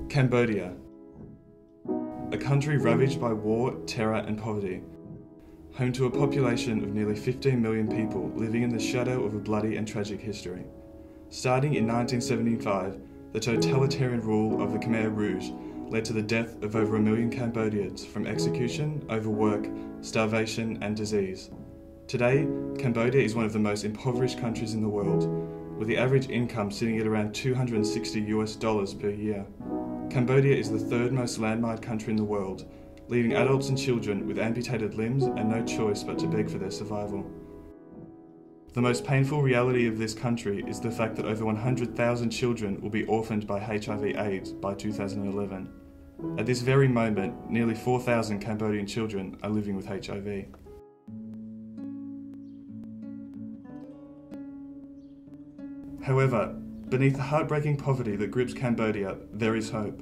Cambodia, a country ravaged by war, terror and poverty, home to a population of nearly 15 million people living in the shadow of a bloody and tragic history. Starting in 1975, the totalitarian rule of the Khmer Rouge led to the death of over 1 million Cambodians from execution, overwork, starvation and disease. Today, Cambodia is one of the most impoverished countries in the world, with the average income sitting at around $260 per year. Cambodia is the third most landmined country in the world, leaving adults and children with amputated limbs and no choice but to beg for their survival. The most painful reality of this country is the fact that over 100,000 children will be orphaned by HIV/AIDS by 2011. At this very moment, nearly 4,000 Cambodian children are living with HIV. However, beneath the heartbreaking poverty that grips Cambodia, there is hope.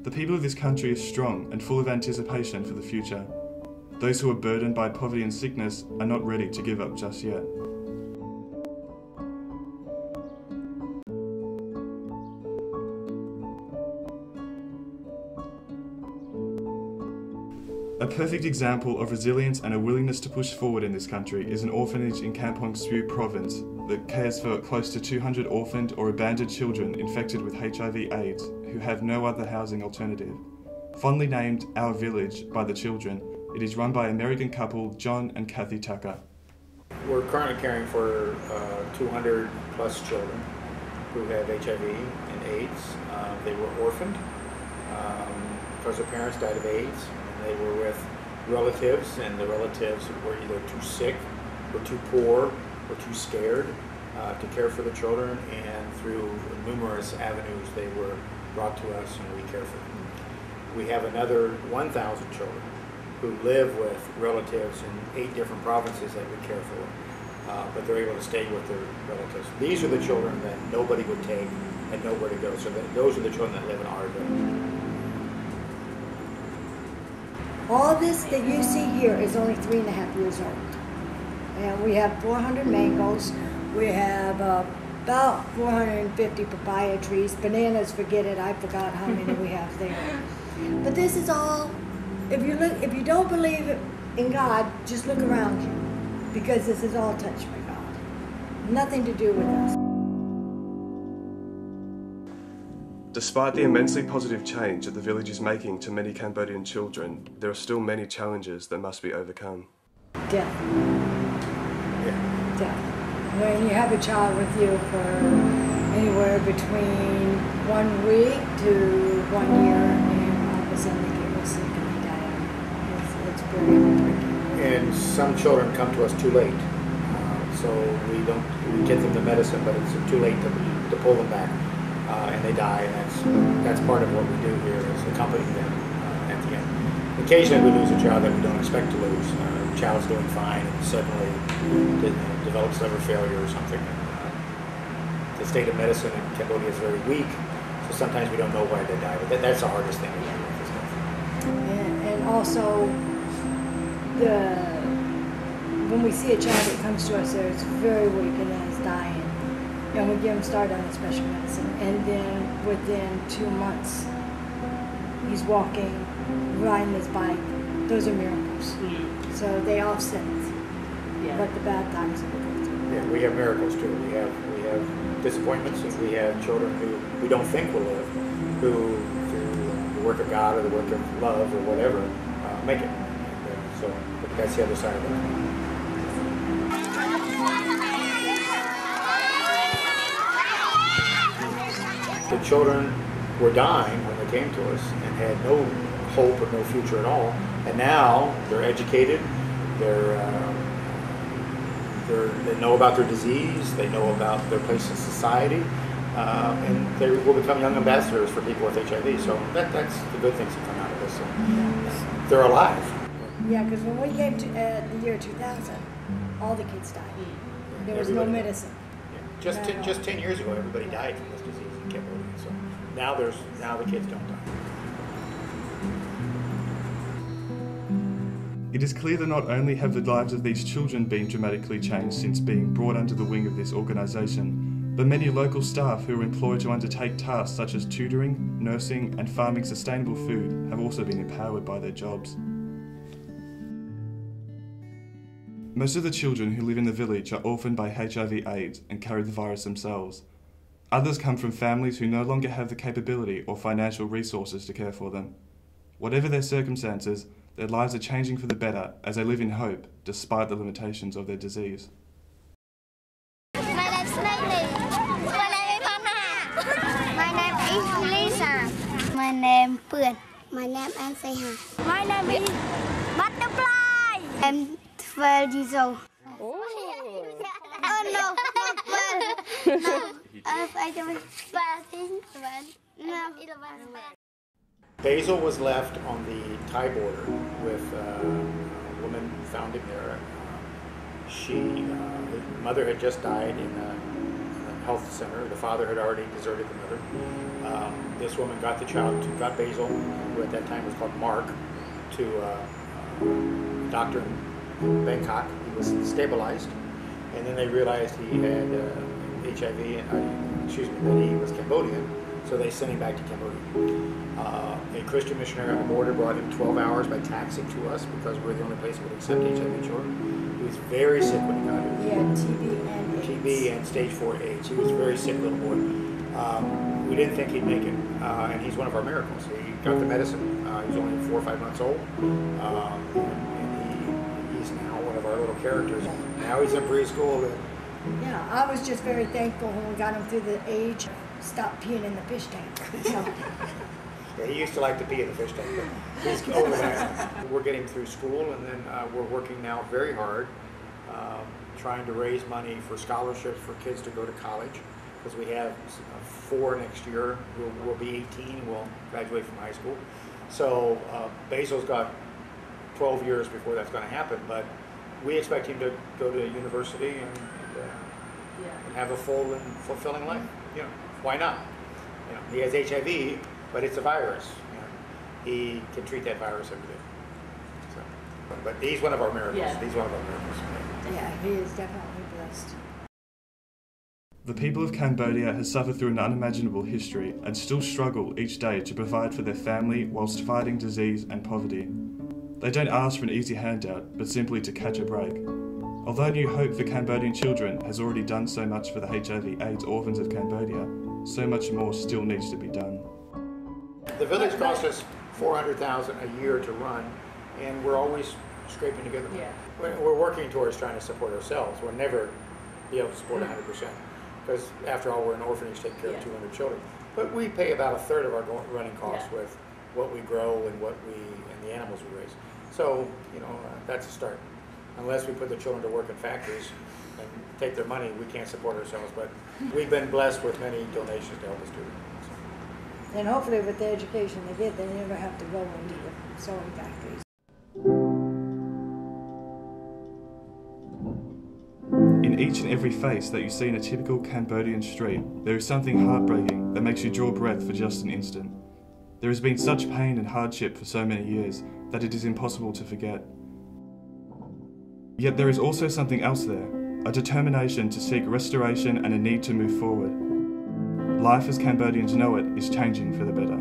The people of this country are strong and full of anticipation for the future. Those who are burdened by poverty and sickness are not ready to give up just yet. A perfect example of resilience and a willingness to push forward in this country is an orphanage in Kampong Speu province that cares for close to 200 orphaned or abandoned children infected with HIV/AIDS who have no other housing alternative. Fondly named Our Village by the children, it is run by American couple John and Kathy Tucker. We're currently caring for 200 plus children who have HIV and AIDS. They were orphaned because their parents died of AIDS. They were with relatives, and the relatives were either too sick, or too poor, or too scared to care for the children, and through numerous avenues they were brought to us and we care for them. We have another 1,000 children who live with relatives in 8 different provinces that we care for, but they're able to stay with their relatives. These are the children that nobody would take and nowhere to go, so those are the children that live in our village. All this that you see here is only 3.5 years old. And we have 400 mangoes. We have about 450 papaya trees. Bananas, forget it, I forgot how many we have there. But this is all, if you don't believe in God, just look around you. Because this is all touched by God. Nothing to do with us. Despite the immensely positive change that the village is making to many Cambodian children, there are still many challenges that must be overcome. Death. Death. When you have a child with you for anywhere between 1 week to 1 year, and all of a sudden they get real sick and they die, it's very heartbreaking. And some children come to us too late, so we get them the medicine, but it's too late to pull them back. And they die, and that's part of what we do here is accompany them at the end. Occasionally we lose a child that we don't expect to lose. A child's doing fine and suddenly develops liver failure or something. The state of medicine in Cambodia is very weak, so sometimes we don't know why they die, but that's the hardest thing we do with this stuff. And also, when we see a child that comes to us that's very weak and that is dying, and we give him started on the special medicine, and then within 2 months, he's walking, riding his bike. Those are miracles. So they offset what the bad times that we go through. Yeah, we have miracles too. We have disappointments, and we have children who we don't think will live, who through the work of God or the work of love or whatever, make it. So that's the other side of it. The children were dying when they came to us and had no hope or no future at all, and now they're educated, they know about their disease, they know about their place in society, and they will become young ambassadors for people with HIV. So that's the good things that come out of this. So they're alive. Yeah, because when we came to the year 2000, all the kids died. There was no medicine. Yeah. Just 10 years ago, everybody died from this disease in Cambodia. So now the kids don't die. It is clear that not only have the lives of these children been dramatically changed since being brought under the wing of this organisation, but many local staff who are employed to undertake tasks such as tutoring, nursing and farming sustainable food have also been empowered by their jobs. Most of the children who live in the village are orphaned by HIV/AIDS and carry the virus themselves. Others come from families who no longer have the capability or financial resources to care for them. Whatever their circumstances, their lives are changing for the better as they live in hope despite the limitations of their disease. My name is My name is Lisa. My name is Pươn. My name is Anseha. My name is Butterfly. I'm 12 years old. Oh no, not 12. No, I don't 13. No, 11. Basil was left on the Thai border with a woman found him there. His mother had just died in a health center. The father had already deserted the mother. This woman got the child, got Basil, who at that time was called Mark, to a doctor in Bangkok. He was stabilized, and then they realized he had HIV, that he was Cambodian, so they sent him back to Cambodia. A Christian missionary on the border brought him 12 hours by taxi to us because we're the only place that would accept HIV children. He was very sick when he got here. He had TB and AIDS. TB and stage 4 AIDS. He was a very sick little boy. We didn't think he'd make it, and he's one of our miracles. He got the medicine. He was only 4 or 5 months old, and he's now one of our little characters. Now he's in preschool. Yeah, I was just very thankful when we got him through the age, stopped peeing in the fish tank. So. Yeah, he used to like to pee in the fish tank, but he's over that. We're getting through school, and then we're working now very hard, trying to raise money for scholarships for kids to go to college, because we have 4 next year who will be 18 and will graduate from high school. So Basil's got 12 years before that's going to happen, but we expect him to go to university and have a full and fulfilling life. You know, why not? You know, he has HIV, but it's a virus. You know, he can treat that virus every day. So, but he's one of our miracles. Yeah. He's one of our miracles. Yeah, he is definitely blessed. The people of Cambodia have suffered through an unimaginable history and still struggle each day to provide for their family whilst fighting disease and poverty. They don't ask for an easy handout, but simply to catch a break. Although New Hope for Cambodian Children has already done so much for the HIV/AIDS orphans of Cambodia, so much more still needs to be done. The village costs us $400,000 a year to run, and we're always scraping together. Yeah. We're working towards trying to support ourselves. We'll never be able to support 100%, because after all, we're an orphanage taking care of 200 children. But we pay about 1/3 of our running costs with what we grow and and the animals we raise. So, you know, that's a start. Unless we put the children to work in factories and take their money, we can't support ourselves. But we've been blessed with many donations to help us do it. So. And hopefully with the education they get, they never have to go into the sewing factories. In each and every face that you see in a typical Cambodian street, there is something heartbreaking that makes you draw breath for just an instant. There has been such pain and hardship for so many years that it is impossible to forget. Yet there is also something else there, a determination to seek restoration and a need to move forward. Life as Cambodians know it is changing for the better.